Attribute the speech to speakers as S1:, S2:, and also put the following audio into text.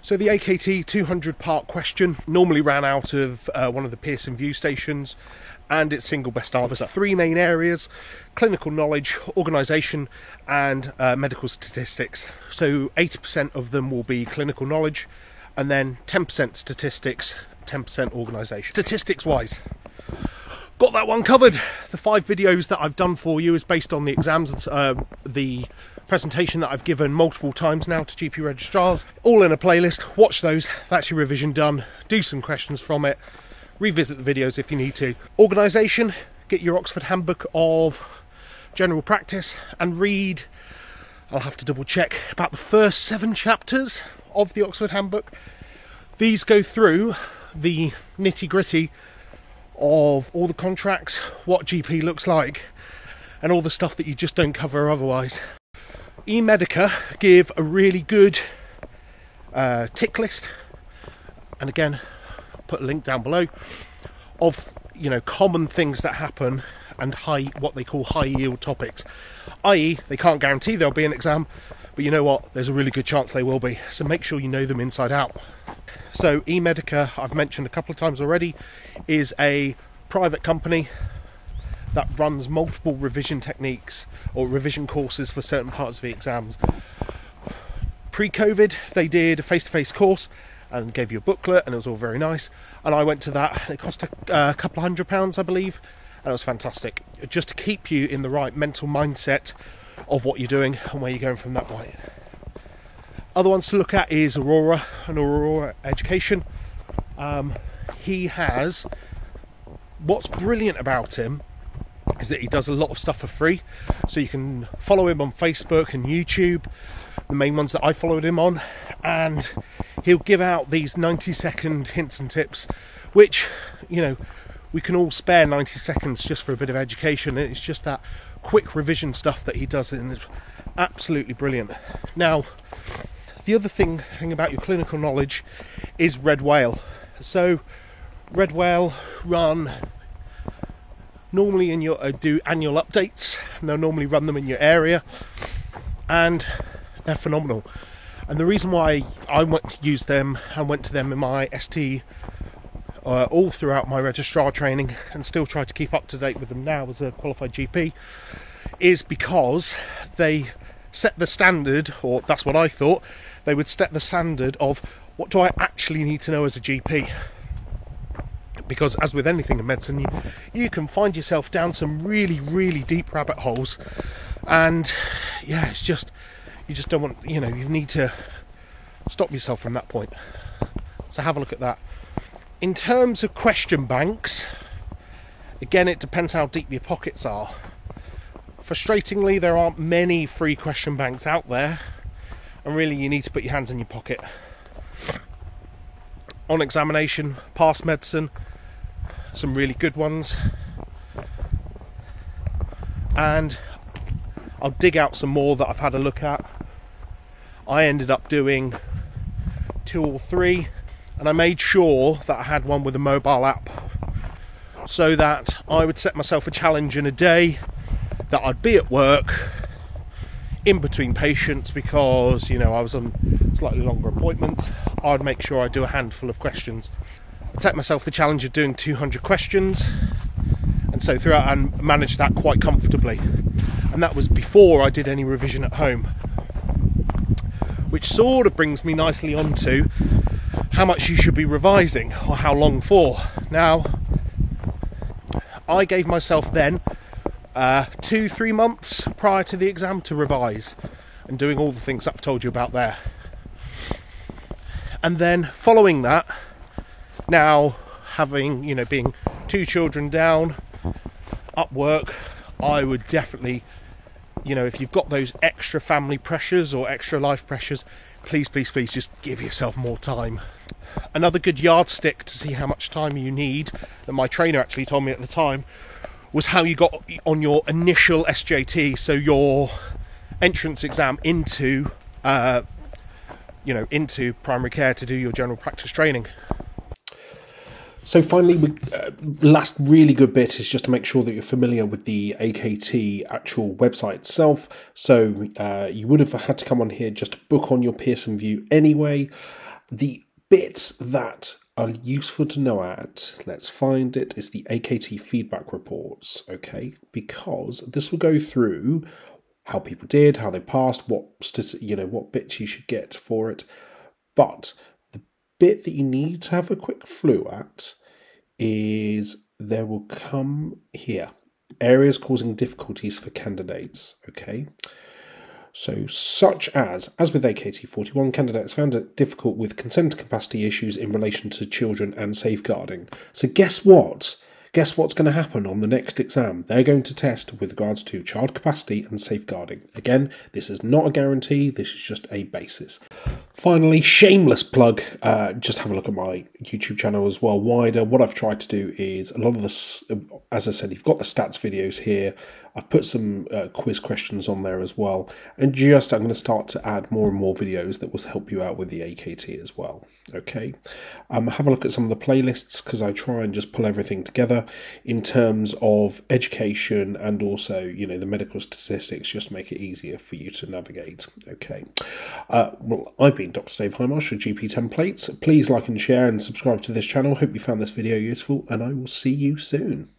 S1: So the AKT 200-part question normally ran out of one of the Pearson View stations, and its single best answer. Three main areas: clinical knowledge, organisation, and medical statistics. So 80% of them will be clinical knowledge, and then 10% statistics, 10% organisation. Statistics-wise, got that one covered. The 5 videos that I've done for you is based on the exams, the presentation that I've given multiple times now to GP registrars, all in a playlist. Watch those, that's your revision done. Do some questions from it, revisit the videos if you need to. Organisation, get your Oxford Handbook of General Practice and read, I'll have to double check, about the first 7 chapters of the Oxford Handbook. These go through the nitty-gritty of all the contracts, what GP looks like, and all the stuff that you just don't cover otherwise. Emedica give a really good tick list, and again, I'll put a link down below, of common things that happen and what they call high yield topics, i.e. they can't guarantee there'll be an exam, but you know what, there's a really good chance they will be, so make sure you know them inside out. So Emedica, I've mentioned a couple of times already, is a private company that runs multiple revision techniques or revision courses for certain parts of the exams. Pre-COVID, they did a face-to-face course and gave you a booklet, and it was all very nice. And I went to that. It cost a couple of £100, I believe, and it was fantastic, just to keep you in the right mental mindset of what you're doing and where you're going from that point. Other ones to look at is Aurora and Aurora Education. He has, what's brilliant about him is that he does a lot of stuff for free, so you can follow him on Facebook and YouTube, the main ones that I followed him on, and he'll give out these 90-second hints and tips, which, we can all spare 90 seconds just for a bit of education, and it's just that quick revision stuff that he does, and it's absolutely brilliant. Now, the other thing about your clinical knowledge is Red Whale. So Red Whale run normally in your do annual updates, and they'll normally run them in your area, and they're phenomenal. And the reason why I used them and went to them in my ST all throughout my registrar training, and still try to keep up to date with them now as a qualified GP, is because they set the standard, or that's what I thought, they would set the standard of what do I actually need to know as a GP. Because as with anything in medicine, you can find yourself down some really, really deep rabbit holes, and yeah, it's just, you just don't want, you need to stop yourself from that point. So have a look at that. In terms of question banks, again, it depends how deep your pockets are. Frustratingly, there aren't many free question banks out there, and really you need to put your hands in your pocket. On examination, past medicine, some really good ones, and I'll dig out some more that I've had a look at. I ended up doing 2 or 3, and I made sure that I had one with a mobile app, so that I would set myself a challenge in a day that I'd be at work in between patients, because I was on slightly longer appointments. I'd make sure I do a handful of questions. I set myself the challenge of doing 200 questions, and so throughout I managed that quite comfortably, and that was before I did any revision at home, which sort of brings me nicely on to how much you should be revising, or how long for. Now, I gave myself then 2-3 months prior to the exam to revise, and doing all the things that I've told you about there. And then following that, now having, being 2 children down, up work, I would definitely, if you've got those extra family pressures or extra life pressures, please just give yourself more time. Another good yardstick to see how much time you need, that my trainer actually told me at the time, was how you got on your initial SJT, so your entrance exam into into primary care to do your general practice training. So finally, last really good bit is just to make sure that you're familiar with the AKT actual website itself. So you would have had to come on here just to book on your Pearson View anyway.
S2: The bits that are useful to know at, let's find it, is the AKT feedback reports, okay? Because this will go through how people did, how they passed, what bits you should get for it. But the bit that you need to have a quick flu at is there will come here areas causing difficulties for candidates, okay? So, such as with AKT 41, candidates found it difficult with consent capacity issues in relation to children and safeguarding. So, guess what? Guess what's going to happen on the next exam? They're going to test with regards to child capacity and safeguarding. Again, this is not a guarantee, this is just a basis. Finally, shameless plug, just have a look at my YouTube channel as well, wider. What I've tried to do is a lot of this, as I said, you've got the stats videos here. I've put some quiz questions on there as well. And I'm going to start to add more and more videos that will help you out with the AKT as well. Okay. Have a look at some of the playlists, because I try and just pull everything together in terms of education and also, the medical statistics, just to make it easier for you to navigate. Okay. Well, I've been Dr. Dave Hindmarsh with GP Templates. Please like and share and subscribe to this channel. Hope you found this video useful, and I will see you soon.